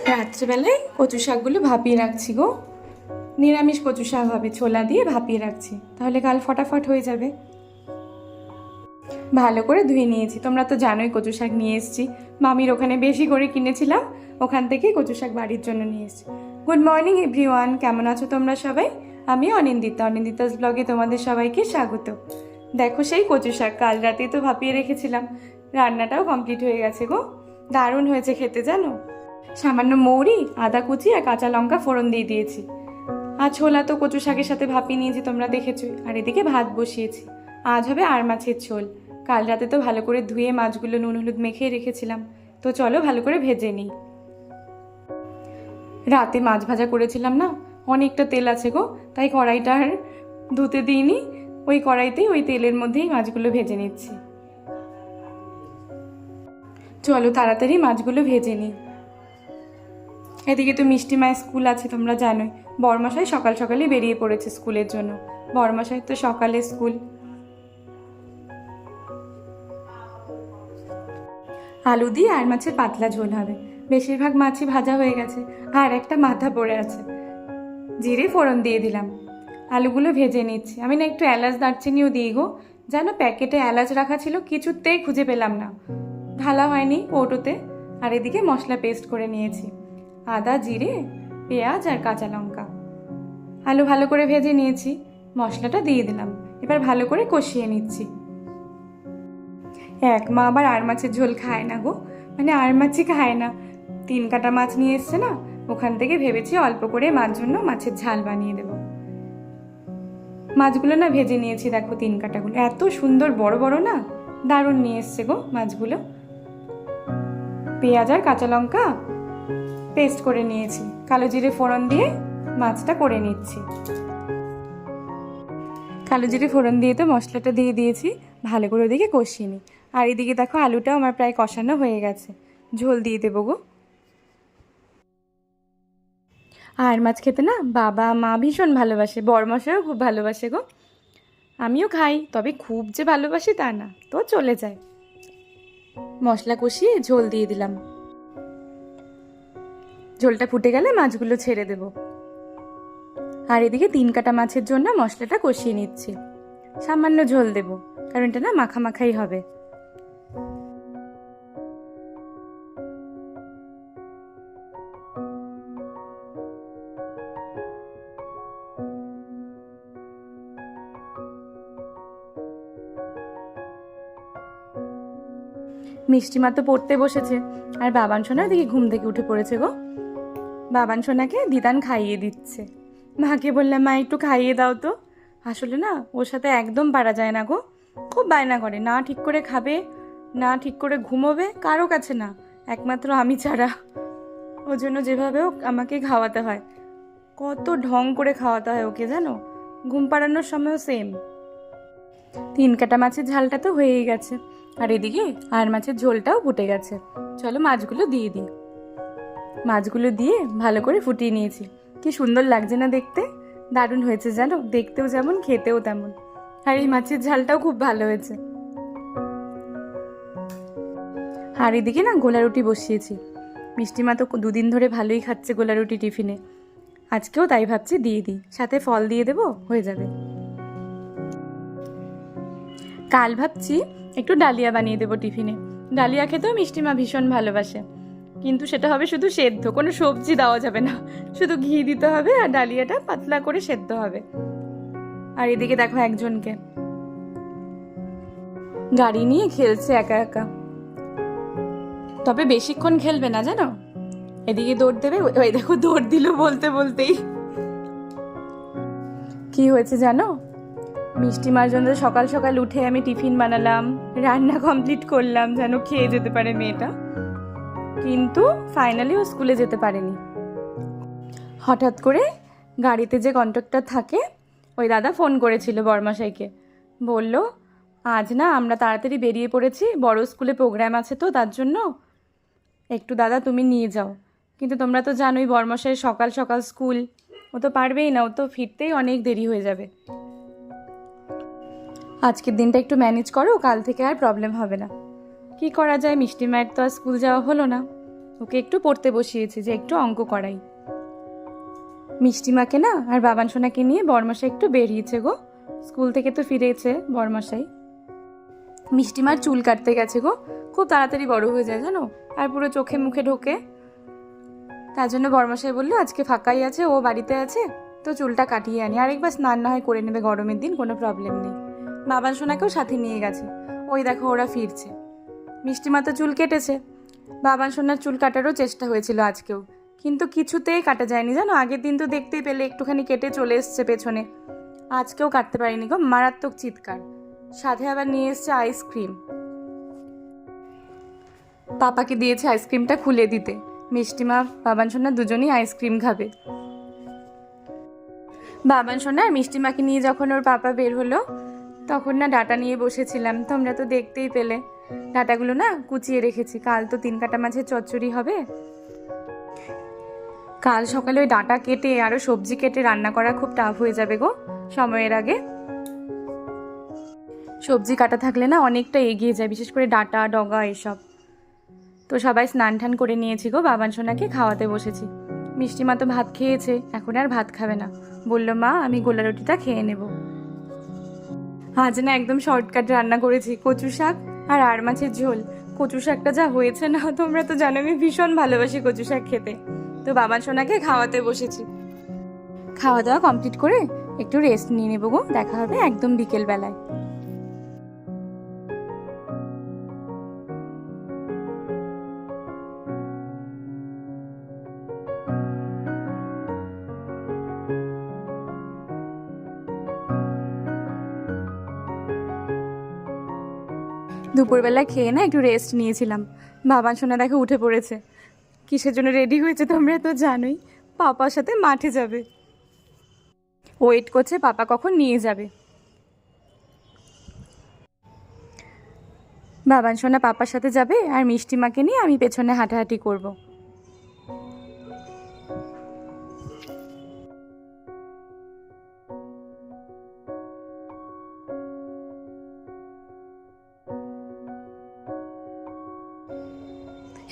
রাত্রেবেলায় কচু শাকগুলো ভাপিয়ে রাখছি গো। নিরামিষ কচু শাক হবে, ছোলা দিয়ে ভাপিয়ে রাখছি, তাহলে কাল ফটাফট হয়ে যাবে। ভালো করে ধুয়ে নিয়েছি, তোমরা তো জানোই কচু শাক নিয়ে এসেছি, মামির ওখানে বেশি করে কিনেছিলাম, ওখান থেকেই কচু শাক বাড়ির জন্য নিয়ে এসেছি। গুড মর্নিং এভরিওয়ান, কেমন আছো তোমরা সবাই? আমি অনিন্দিতাস ব্লগে তোমাদের সবাইকে স্বাগত। দেখো সেই কচু শাক কাল রাতেই তো ভাপিয়ে রেখেছিলাম, রান্নাটাও কমপ্লিট হয়ে গেছে গো। দারুণ হয়েছে খেতে জানো। সামান্য মৌরি, আদা কুচি আর কাঁচা লঙ্কা ফোড়ন দিয়ে দিয়েছি। আর ছোলা তো কচু শাকের সাথে ভাপিয়ে নিয়েছি, তোমরা দেখেছোই। আর এদিকে ভাত বসিয়েছি, আজ হবে আর মাছের ঝোল। কাল রাতে তো ভালো করে ধুয়ে মাছগুলো নুন হলুদ মেখে রেখেছিলাম, তো চলো ভালো করে ভেজে নিই। রাতে মাছ ভাজা করেছিলাম না, অনেকটা তেল আছে গো, তাই কড়াইটা আর ধুতে দিইনি, ওই কড়াইতেই ওই তেলের মধ্যেই মাছগুলো ভেজে নিচ্ছি। চলো তাড়াতাড়ি মাছগুলো ভেজে নিই। এদিকে তো মিষ্টি মায়ের স্কুল আছে, তোমরা জানোই। বড়মশাই সকাল সকালই বেরিয়ে পড়েছে স্কুলের জন্য, বড়মশাই তো সকালে স্কুল। আলু দিয়ে আর মাছের পাতলা ঝোল হবে, বেশিরভাগ মাছই ভাজা হয়ে গেছে, আর একটা মাথা পড়ে আছে। জিরে ফোড়ন দিয়ে দিলাম, আলুগুলো ভেজে নিচ্ছি। আমি না একটু এলাচ দারচিনিও দিই গো, যেন প্যাকেটে এলাচ রাখা ছিল, কিছুতেই খুঁজে পেলাম না, ঢালা হয়নি কৌটোতে। আর এদিকে মশলা পেস্ট করে নিয়েছি, আদা জিরে পেঁয়াজ আর কাঁচা লঙ্কা। আলু ভালো করে ভেজে নিয়েছি, মশলাটা দিয়ে দিলাম, এবার ভালো করে কষিয়ে নিচ্ছি। এক মা আবার আর মাছের ঝোল খায় না গো, মানে আর মাছই খায় না। 3 কাটা মাছ নিয়ে এসছে না, ওখান থেকে ভেবেছি অল্প করে মাছ জন্য মাছের ঝাল বানিয়ে দেব। মাছগুলো না ভেজে নিয়েছি, দেখো 3 কাটাগুলো এত সুন্দর বড় বড় না, দারুণ নিয়ে এসছে গো মাছগুলো। পেঁয়াজ আর কাঁচা লঙ্কা পেস্ট করে নিয়েছি, কালো জিরে ফোড়ন দিয়ে মাছটা করে নিচ্ছি। কালো জিরে ফোড়ন দিয়ে তো মশলাটা দিয়ে দিয়েছি, ভালো করে ওদিকে কষিয়ে নিই। আর এদিকে দেখো আলুটাও আমার প্রায় কষানো হয়ে গেছে, ঝোল দিয়ে দেবো গো। আর মাছ খেতে না বাবা মা ভীষণ ভালোবাসে, বড়মশাইও খুব ভালোবাসে গো। আমিও খাই, তবে খুব যে ভালোবাসি তা না, তো চলে যায়। মশলা কষিয়ে ঝোল দিয়ে দিলাম, ঝোলটা ফুটে গেলে মাছগুলো ছেড়ে দেব। আর এদিকে 3 কাটা মাছের জন্য মশলাটা কষিয়ে নিচ্ছি, সামান্য ঝোল দেব, কারণ এটা না মাখা মাখাই হবে। মিষ্টিমা তো পড়তে বসেছে, আর বাবান সোনা দিকে ঘুম থেকে উঠে পড়েছে গো। বাবান সোনাকে দিদান খাইয়ে দিচ্ছে। মাকে বললাম মা একটু খাইয়ে দাও তো, আসলে না ওর সাথে একদম পারা যায় না গো, খুব বায়না করে, না ঠিক করে খাবে না ঠিক করে ঘুমোবে, কারো কাছে না, একমাত্র আমি ছাড়া। ওর জন্য যেভাবে হোক আমাকে খাওয়াতে হয়, কত ঢং করে খাওয়াতে হয় ওকে জানো, ঘুম পাড়ানোর সময়ও সেম। 3 কাটা মাছের ঝালটা তো হয়েই গেছে, আর এদিকে আর মাছের ঝোলটাও ফুটে গেছে। চলো মাছগুলো দিয়ে দিই। মাছগুলো দিয়ে ভালো করে ফুটিয়ে নিয়েছি, কি সুন্দর লাগছে না দেখতে, দারুণ হয়েছে জানো, দেখতেও যেমন খেতেও তেমন। আর এই মাছের ঝালটাও খুব ভালো হয়েছে। আর এদিকে না গোলা রুটি বসিয়েছি, মিষ্টিমা তো 2 দিন ধরে ভালোই খাচ্ছে গোলা রুটি টিফিনে, আজকেও তাই ভাবছি দিয়ে দিই, সাথে ফল দিয়ে দেবো, হয়ে যাবে। কাল ভাবছি একটু ডালিয়া বানিয়ে দেবো টিফিনে, ডালিয়া খেতেও মিষ্টিমা ভীষণ ভালোবাসে, কিন্তু সেটা হবে শুধু সেদ্ধ, কোনো সবজি দেওয়া যাবে না, শুধু ঘি দিতে হবে আর ডালিয়াটা পাতলা করে সেদ্ধ হবে। আর এদিকে দেখো একজনকে গাড়ি নিয়ে খেলছে একা একা, তবে বেশিক্ষণ খেলবে না জানো, এদিকে দৌড় দেবে, ওই দেখো দৌড় দিল বলতে বলতেই। কি হয়েছে জানো, মিষ্টিমার জন্য সকাল সকাল উঠে আমি টিফিন বানালাম, রান্না কমপ্লিট করলাম যেন খেয়ে যেতে পারে মেয়েটা, কিন্তু ফাইনালি ও স্কুলে যেতে পারেনি। হঠাৎ করে গাড়িতে যে কন্ডাক্টর থাকে ওই দাদা ফোন করেছিল বড়মশাইকে, বলল আজ না আমরা তাড়াতাড়ি বেরিয়ে পড়েছি, বড় স্কুলে প্রোগ্রাম আছে তো তার জন্য, একটু দাদা তুমি নিয়ে যাও। কিন্তু তোমরা তো জানোই বড়মশাই সকাল সকাল স্কুল, ও তো পারবেই না, ও তো ফিরতেই অনেক দেরি হয়ে যাবে। আজকের দিনটা একটু ম্যানেজ করো, কাল থেকে আর প্রবলেম হবে না। কি করা যায়, মিষ্টি মায়ের তো আর স্কুল যাওয়া হলো না, ওকে একটু পড়তে বসিয়েছি যে একটু অঙ্ক করাই। মিষ্টিমাকে না আর বাবান সোনাকে নিয়ে বরমশাই একটু বেরিয়েছে গো, স্কুল থেকে তো ফিরেছে বরমশাই। মিষ্টিমার চুল কাটতে গেছে গো, খুব তাড়াতাড়ি বড় হয়ে যায় জানো, আর পুরো চোখে মুখে ঢোকে। তার জন্য বরমশাই বললো আজকে ফাঁকাই আছে, ও বাড়িতে আছে, তো চুলটা কাটিয়ে আনি, আরেকবার স্নান না হয় করে নেবে গরমের দিন, কোনো প্রবলেম নেই। বাবান সোনাকেও সাথে নিয়ে গেছে, ওই দেখো ওরা ফিরছে। মিষ্টিমা তো চুল কেটেছে, বাবান সোনার চুল কাটারও চেষ্টা হয়েছিল আজকেও, কিন্তু কিছুতেই কাটা যায়নি জানো। আগের দিন তো দেখতেই পেলে একটুখানি কেটে চলে এসছে পেছনে, আজকেও কাটতে পারিনি গো, মারাত্মক চিৎকার। সাথে আবার নিয়ে এসছে আইসক্রিম, পাপাকে দিয়েছে আইসক্রিমটা খুলে দিতে। মিষ্টিমা বাবান সোনা দুজনেই আইসক্রিম খাবে। বাবান সোনা আর মিষ্টিমাকে নিয়ে যখন ওর পাপা বের হলো, তখন না ডাটা নিয়ে বসেছিলাম, তোমরা তো দেখতেই পেলে। ডাটাগুলো না কুচিয়ে রেখেছি, কাল তো 3 কাটা মাছের চচ্চড়ি হবে। কাল সকালে ওই ডাটা কেটে আরও সবজি কেটে রান্না করা খুব টাফ হয়ে যাবে গো সময়ের আগে। সবজি কাটা থাকলে না অনেকটা এগিয়ে যায়, বিশেষ করে ডাটা ডগা এসব। তো সবাই স্নান টান করে নিয়েছি গো, বাবান সোনাকে খাওয়াতে বসেছি। মিষ্টিমা তো ভাত খেয়েছে, এখন আর ভাত খাবে না, বললো মা আমি গোলা রুটিটা খেয়ে নেব। আজ না একদম শর্টকাট রান্না করেছি, কচু শাক আর মাছের ঝোল। কচু শাকটা যা হয়েছে না, তোমরা তো জানো আমি ভীষণ ভালোবাসি কচু শাক খেতে। তো বাবান সোনাকে খাওয়াতে বসেছি। খাওয়া দাওয়া কমপ্লিট করে একটু রেস্ট নিয়ে নেবো গো, দেখা হবে একদম বিকেল বেলায়। দুপুরবেলা খেয়ে না একটু রেস্ট নিয়েছিলাম। বাবান সোনা দেখো উঠে পড়েছে, কিসের জন্য রেডি হয়েছে তোমরা তো জানোই, পাপার সাথে মাঠে যাবে। ওয়েট করছে পাপা কখন নিয়ে যাবে। বাবান সোনা পাপার সাথে যাবে, আর মিষ্টিমাকে নিয়ে আমি পেছনে হাঁটাহাঁটি করব।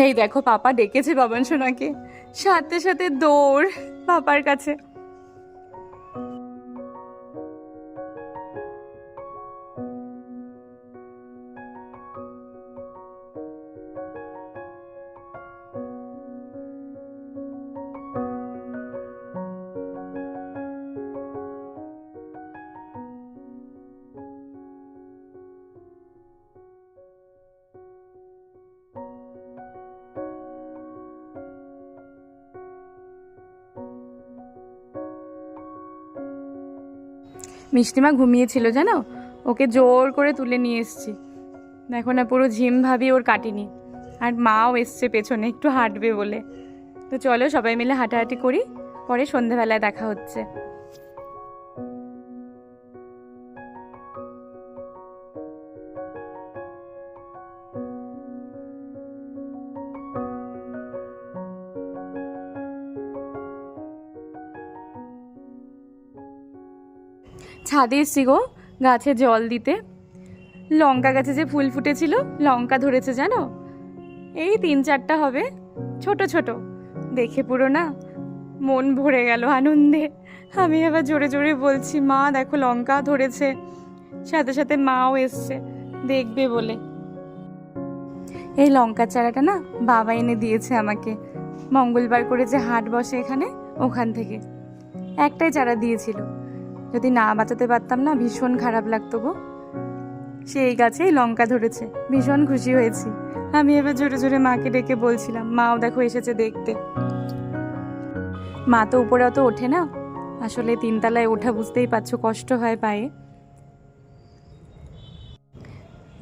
এই দেখো পাপা ডেকেছে বাবান সোনাকে, সাথে সাথে দৌড় পাপার কাছে। মিষ্টিমা ঘুমিয়েছিল জানো, ওকে জোর করে তুলে নিয়ে এসছি। দেখো না পুরো ঝিম ভাবি ওর কাটেনি, আর মাও এসছে পেছনে একটু হাঁটবে বলে। তো চলো সবাই মিলে হাঁটাহাঁটি করি, পরে সন্ধেবেলায় দেখা হচ্ছে। ছাদে এসছি গো গাছে জল দিতে। লঙ্কা গাছে যে ফুল ফুটেছিল, লঙ্কা ধরেছে জানো, এই 3-4টা হবে, ছোট ছোট, দেখে পুরো না মন ভরে গেল আনন্দে। আমি আবার জোরে জোরে বলছি মা দেখো লঙ্কা ধরেছে, সাথে সাথে মাও এসছে দেখবে বলে। এই লঙ্কার চারাটা না বাবা এনে দিয়েছে আমাকে, মঙ্গলবার করে যে হাট বসে এখানে, ওখান থেকে একটাই চারা দিয়েছিল। যদি না বাঁচাতে পারতাম না ভীষণ খারাপ লাগতো গো। সেই গাছেই লঙ্কা ধরেছে, ভীষণ খুশি হয়েছি। আমি এবার জোরে জোরে মাকে ডেকে বলছিলাম, মাও দেখো এসেছে দেখতে। মা তো উপরে অত ওঠে না, আসলে 3 তলায় ওঠা বুঝতেই পারছো কষ্ট হয় পায়ে।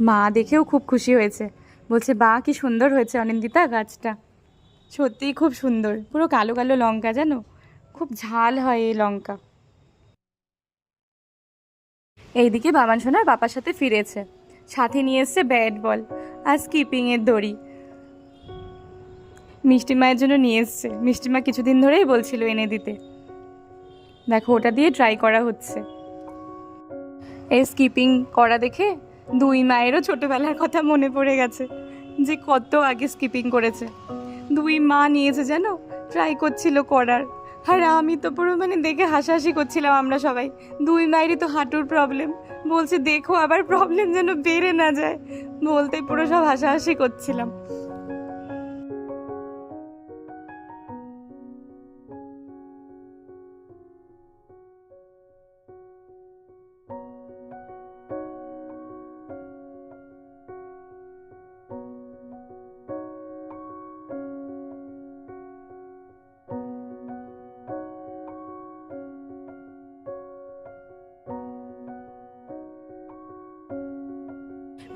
মা দেখেও খুব খুশি হয়েছে, বলছে বা কি সুন্দর হয়েছে অনিন্দিতা গাছটা, সত্যিই খুব সুন্দর, পুরো কালো কালো লঙ্কা জানো, খুব ঝাল হয় এই লঙ্কা। এইদিকে বাবান সোনার বাবার সাথে ফিরেছে, সাথে নিয়ে এসছে ব্যাট বল আর স্কিপিংয়ের দড়ি। মিষ্টিমায়ের জন্য নিয়ে এসছে, মিষ্টিমা কিছুদিন ধরেই বলছিল এনে দিতে। দেখো ওটা দিয়ে ট্রাই করা হচ্ছে। এই স্কিপিং করা দেখে 2 মায়েরও ছোটবেলার কথা মনে পড়ে গেছে, যে কত আগে স্কিপিং করেছে। দুই মা নিয়েছে জানো, ট্রাই করছিল করার। আর আমি তো পুরো মানে দেখে হাসাহাসি করছিলাম আমরা সবাই। দুই মায়েরই তো হাঁটুর প্রবলেম, বলছে দেখো আবার প্রবলেম যেন বেড়ে না যায়, বলতে পুরো সব হাসাহাসি করছিলাম।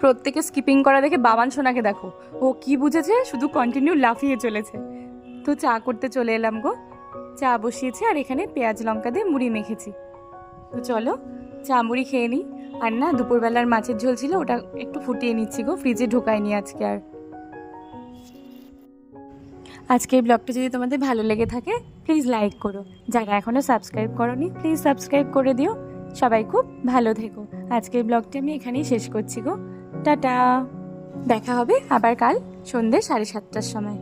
প্রত্যেকে স্কিপিং করা দেখে বাবান সোনাকে দেখো, ও কি বুঝেছে, শুধু কন্টিনিউ লাফিয়ে চলেছে। তো চা করতে চলে এলাম গো, চা বসিয়েছি আর এখানে পেঁয়াজ লঙ্কা দিয়ে মুড়ি মেখেছি। তো চলো চা মুড়ি খেয়ে নিই। আর না, দুপুরবেলার মাছের ঝোল ছিল, ওটা একটু ফুটিয়ে নিচ্ছি গো, ফ্রিজে ঢোকাইনি আজকে আর। আজকে এই ব্লগটা যদি তোমাদের ভালো লেগে থাকে প্লিজ লাইক করো, যারা এখনও সাবস্ক্রাইব করোনি প্লিজ সাবস্ক্রাইব করে দিও। সবাই খুব ভালো থেকো। আজকের ব্লগটা আমি এখানেই শেষ করছি গো, টাটা। দেখা হবে আবার কাল সন্ধ্যে 7:30টার সময়।